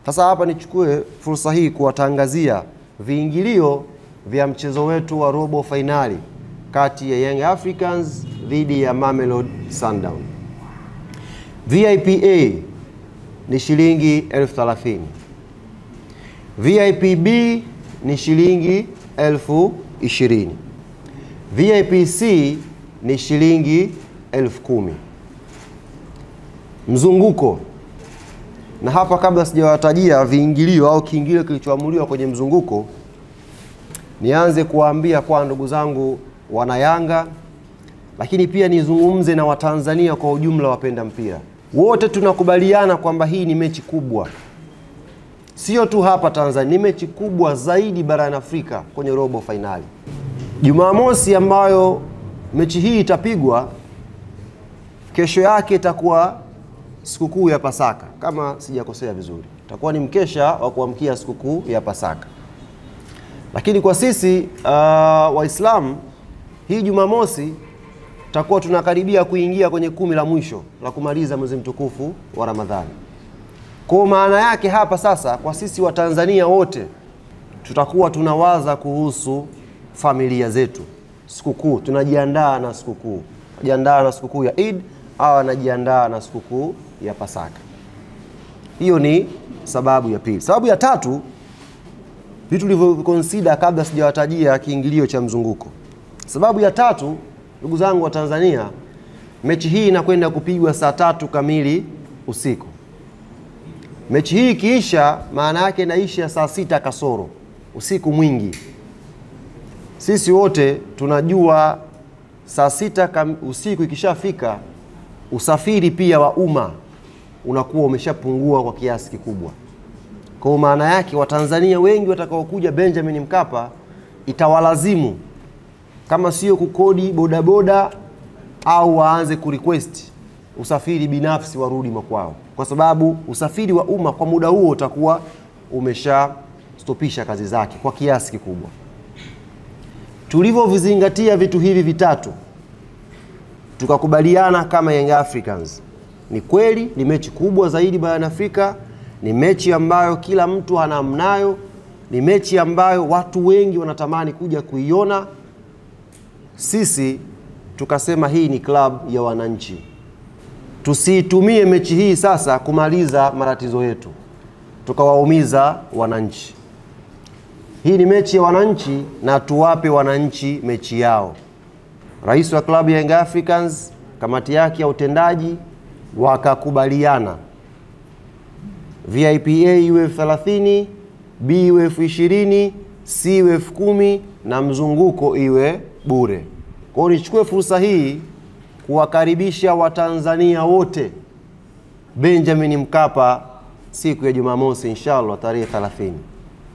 Sasa hapa nichukue fursa hii kuwatangazia viingilio vya mchezo wetu wa robo finali kati ya Young Africans dhidi ya Mamelodi Sundowns. VIP A ni shilingi 30,000. VIP B ni shilingi 20,000. VIP C ni shilingi 10,000. Mzunguko, na hapa kabla sijawatajia viingilio au kiingilio kilichoamuliwa kwenye mzunguko, nianze kuwaambia kwa ndugu zangu wana Yanga, lakini pia nizungumze na Watanzania kwa ujumla wapenda mpira. Wote tunakubaliana kwamba hii ni mechi kubwa. Sio tu hapa Tanzania, ni mechi kubwa zaidi barani Afrika kwenye robo finali. Jumamosi ambayo mechi hii itapigwa, kesho yake itakuwa sikukuu ya Pasaka, kama sijakosea vizuri. Itakuwa ni mkesha wa kuamkia sikukuu ya Pasaka. Lakini kwa sisi Waislamu, hii Jumamosi tutakuwa tunakaribia kuingia kwenye 10 la mwisho la kumaliza mwezi mtukufu wa Ramadhani. Kwa maana yake hapa sasa, kwa sisi wa Tanzania wote tutakuwa tunawaza kuhusu familia zetu. Sikukuu, tunajiandaa na sikukuu. Tunajiandaa na sikukuu ya Eid au anajiandaa na sikukuu ya Pasaka. Hiyo ni sababu ya pili. Sababu ya tatu, vitu tulivyoconsider kabla sijawatajia kiingilio cha mzunguko. Sababu ya tatu, ndugu zangu wa Tanzania, mechi hii inakwenda kupigwa saa 3 kamili usiku. Mechi hii ikiisha, maana yake inaisha saa 6 kasoro, usiku mwingi. Sisi wote tunajua saa 6 usiku ikishafika, usafiri pia wa umma unakuwa umeshapungua kwa kiasi kikubwa. Kwa maana yake Watanzania wengi watakaokuja Benjamin Mkapa itawalazimu, kama sio kukodi bodaboda au waanze kurequest usafiri binafsi warudi makwao, kwa sababu usafiri wa umma kwa muda huo utakuwa umesha stopisha kazi zake kwa kiasi kikubwa. Tulivyovizingatia vitu hivi vitatu, tukakubaliana kama Young Africans, ni kweli ni mechi kubwa zaidi barani Afrika, ni mechi ambayo kila mtu anamnayo, ni mechi ambayo watu wengi wanatamani kuja kuiona. Sisi tukasema hii ni club ya wananchi. Tusitumie mechi hii sasa kumaliza matatizo yetu, tukawaumiza wananchi. Hii ni mechi ya wananchi na tuwape wananchi mechi yao. Rais wa klabu ya Young Africans, kamati yake ya utendaji wakakubaliana VIP A iwe 30, B iwe 20, C iwe 10 na mzunguko iwe bure. Kwa hiyo nichukue fursa hii kuwakaribisha Watanzania wote Benjamin Mkapa siku ya Jumamosi inshallah tarehe 30.